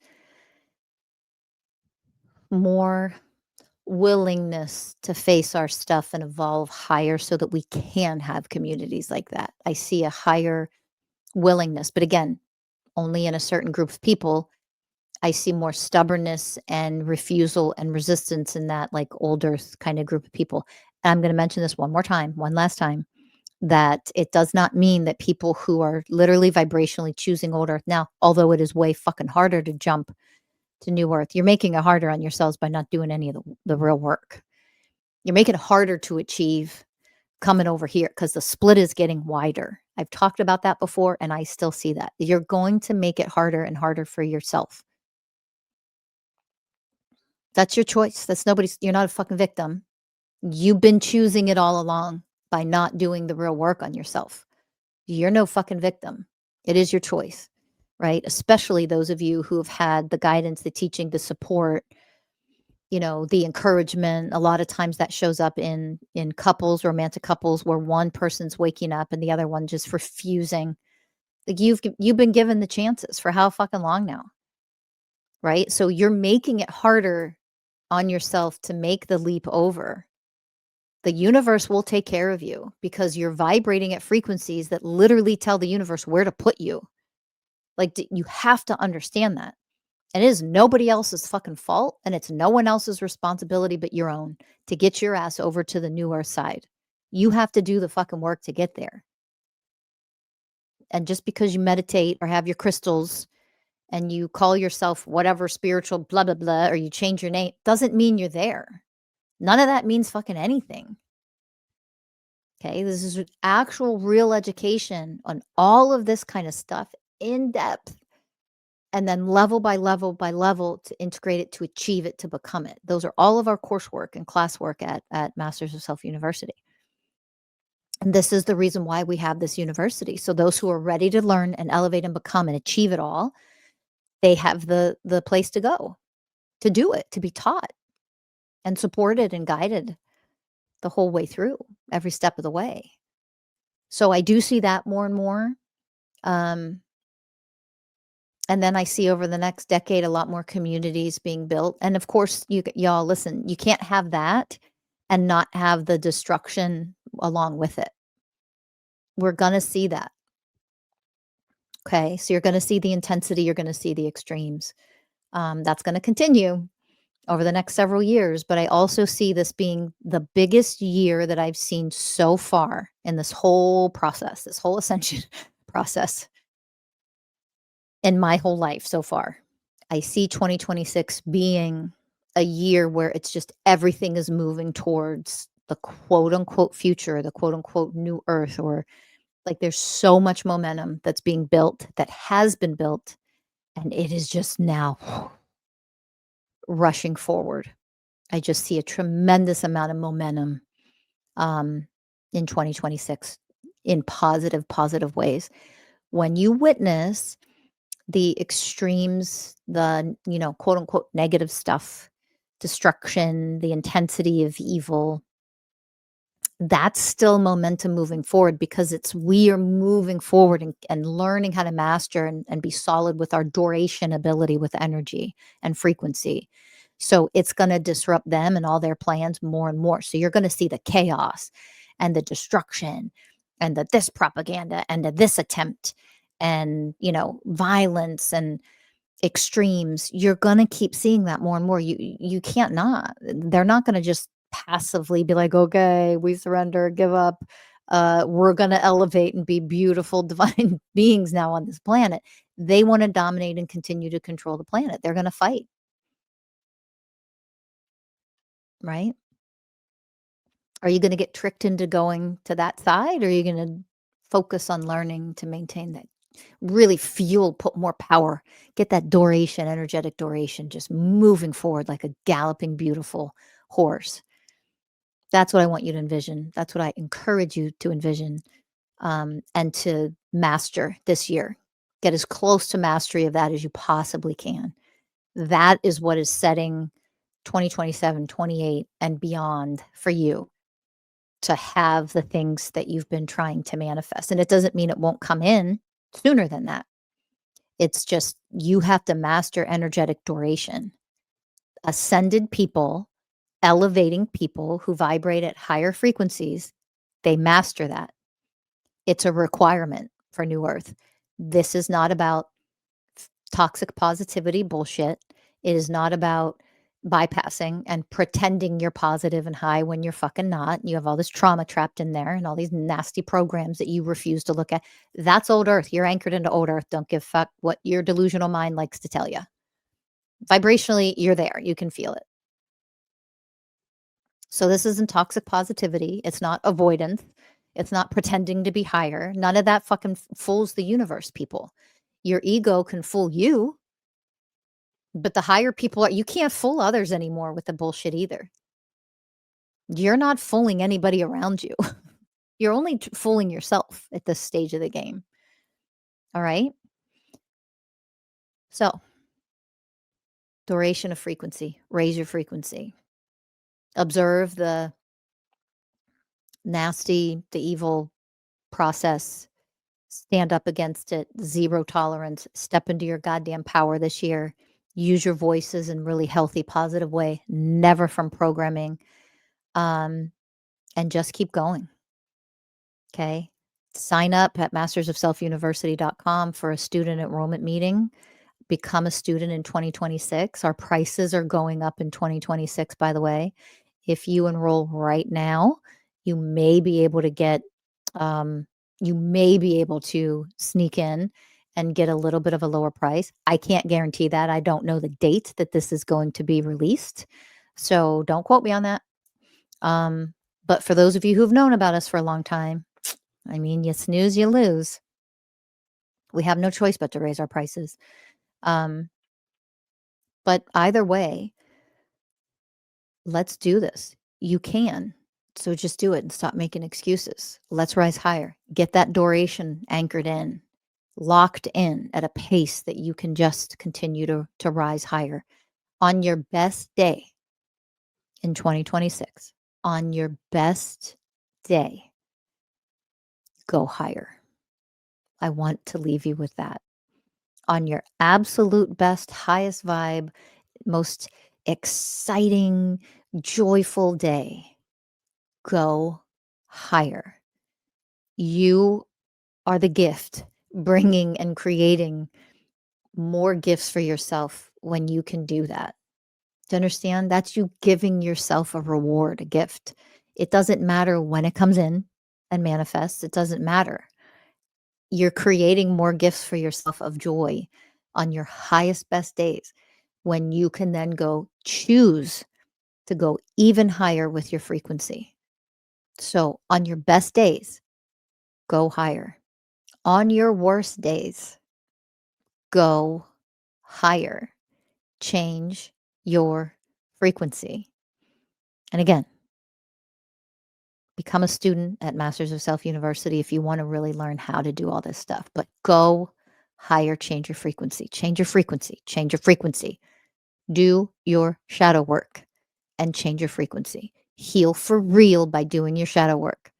more willingness to face our stuff and evolve higher so that we can have communities like that. I see a higher willingness, but again, only in a certain group of people. I see more stubbornness and refusal and resistance in that like older kind of group of people. And I'm going to mention this one last time, that it does not mean that people who are literally vibrationally choosing old earth now, although it is way fucking harder to jump to new earth, you're making it harder on yourselves by not doing any of the real work. You're making it harder to achieve coming over here because the split is getting wider. I've talked about that before and I still see that. You're going to make it harder and harder for yourself. That's your choice. You're not a fucking victim. You've been choosing it all along by not doing the real work on yourself. You're no fucking victim. It is your choice, right? Especially those of you who have had the guidance, the teaching, the support, the encouragement. A lot of times that shows up in couples, romantic couples, where one person's waking up and the other one just refusing. Like you've been given the chances for how fucking long now, right? So you're making it harder on yourself to make the leap over The universe will take care of you because you're vibrating at frequencies that literally tell the universe where to put you. Like, you have to understand that. And it is nobody else's fucking fault, and it's no one else's responsibility but your own to get your ass over to the new earth side. You have to do the fucking work to get there. And just because you meditate or have your crystals and you call yourself whatever spiritual blah, blah, blah, or you change your name, doesn't mean you're there. None of that means fucking anything. Okay, this is actual real education on all of this kind of stuff in depth, and then level by level by level to integrate it, to achieve it, to become it. Those are all of our coursework and classwork at Masters of Self University. And this is the reason why we have this university. So those who are ready to learn and elevate and become and achieve it all, they have the place to go, to do it, to be taught and supported and guided the whole way through, every step of the way. So I do see that more and more. And then I see over the next decade a lot more communities being built. And of course, y'all listen, you can't have that and not have the destruction along with it. We're going to see that. Okay, so you're going to see the intensity, you're going to see the extremes. That's going to continue over the next several years. But I also see this being the biggest year that I've seen so far in this whole process, this whole ascension process in my whole life so far. I see 2026 being a year where it's just everything is moving towards the quote unquote future, the quote unquote new earth, or like there's so much momentum that's being built, that has been built, and it is just now rushing forward. I just see a tremendous amount of momentum in 2026 in positive ways. When you witness the extremes, the, quote unquote negative stuff, destruction, the intensity of evil, that's still momentum moving forward, because we are moving forward and learning how to master and be solid with our duration ability with energy and frequency. So it's going to disrupt them and all their plans more and more. So you're going to see the chaos and the destruction and this propaganda and this attempt and, violence and extremes. You're going to keep seeing that more and more. You can't not. They're not going to just passively be like, okay, we surrender, give up. We're going to elevate and be beautiful divine beings now on this planet. They want to dominate and continue to control the planet. They're going to fight. Right? Are you going to get tricked into going to that side, or are you going to focus on learning to maintain that? Really put more power, get that duration, energetic duration, just moving forward like a galloping, beautiful horse. That's what I want you to envision. That's what I encourage you to envision, and to master this year. Get as close to mastery of that as you possibly can. That is what is setting 2027, 28, and beyond for you to have the things that you've been trying to manifest. And it doesn't mean it won't come in sooner than that. It's just you have to master energetic duration. Ascended people, elevating people who vibrate at higher frequencies, they master that. It's a requirement for New Earth. This is not about toxic positivity bullshit. It is not about bypassing and pretending you're positive and high when you're fucking not. You have all this trauma trapped in there and all these nasty programs that you refuse to look at. That's old earth. You're anchored into old earth. Don't give a fuck what your delusional mind likes to tell you. Vibrationally, you're there. You can feel it. So this isn't toxic positivity. It's not avoidance. It's not pretending to be higher. None of that fucking fools the universe, people. Your ego can fool you, but the higher people you can't fool others anymore with the bullshit either. You're not fooling anybody around you. You're only fooling yourself at this stage of the game. All right? So, duration of frequency. Raise your frequency. Observe the nasty, the evil process. Stand up against it. Zero tolerance. Step into your goddamn power this year. Use your voices in really healthy, positive way. Never from programming. and just keep going. Okay. Sign up at mastersofselfuniversity.com for a student enrollment meeting. Become a student in 2026. Our prices are going up in 2026, by the way. If you enroll right now, you may be able to get, you may be able to sneak in and get a little bit of a lower price. I can't guarantee that. I don't know the date that this is going to be released. So don't quote me on that. But for those of you who've known about us for a long time, I mean, you snooze, you lose. We have no choice but to raise our prices. Um, but either way, let's do this. You can. So just do it and stop making excuses. Let's rise higher. Get that duration anchored in, locked in at a pace that you can just continue to rise higher. On your best day in 2026, on your best day, go higher. I want to leave you with that. On your absolute best, highest vibe, most exciting, joyful day, go higher. You are the gift, bringing and creating more gifts for yourself when you can do that. Do you understand? That's you giving yourself a reward, a gift. It doesn't matter when it comes in and manifests, it doesn't matter. You're creating more gifts for yourself of joy on your highest, best days when you can then go choose to go even higher with your frequency. So on your best days, go higher. On your worst days, go higher. Change your frequency. And again, become a student at Masters of Self University if you want to really learn how to do all this stuff. But go higher, change your frequency, change your frequency, change your frequency. Do your shadow work and change your frequency. Heal for real by doing your shadow work.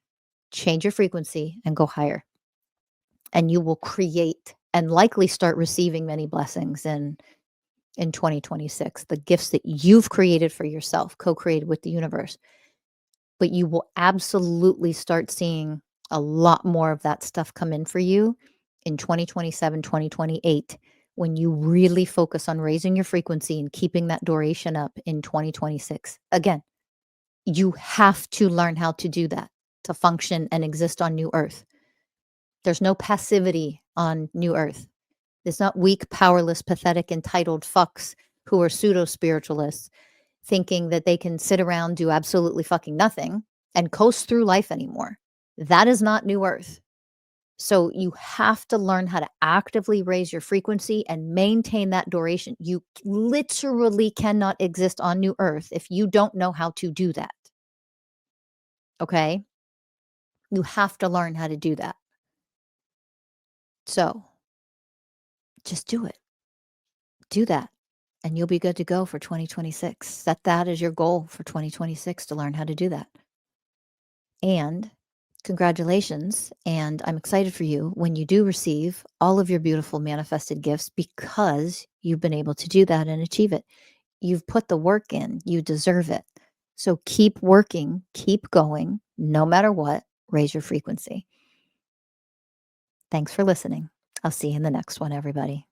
Change your frequency and go higher. And you will create and likely start receiving many blessings in 2026, the gifts that you've created for yourself, co-created with the universe. But you will absolutely start seeing a lot more of that stuff come in for you in 2027, 2028, when you really focus on raising your frequency and keeping that duration up in 2026. Again, you have to learn how to do that to function and exist on New Earth. There's no passivity on New Earth. It's not weak, powerless, pathetic, entitled fucks who are pseudo spiritualists thinking that they can sit around, do absolutely fucking nothing, and coast through life anymore. That is not New Earth. So you have to learn how to actively raise your frequency and maintain that duration. You literally cannot exist on New Earth if you don't know how to do that. Okay? You have to learn how to do that. So just do it. Do that. And you'll be good to go for 2026. Set that as your goal for 2026 to learn how to do that. And congratulations. And I'm excited for you when you do receive all of your beautiful manifested gifts because you've been able to do that and achieve it. You've put the work in, you deserve it. So keep working, keep going, no matter what, raise your frequency. Thanks for listening. I'll see you in the next one, everybody.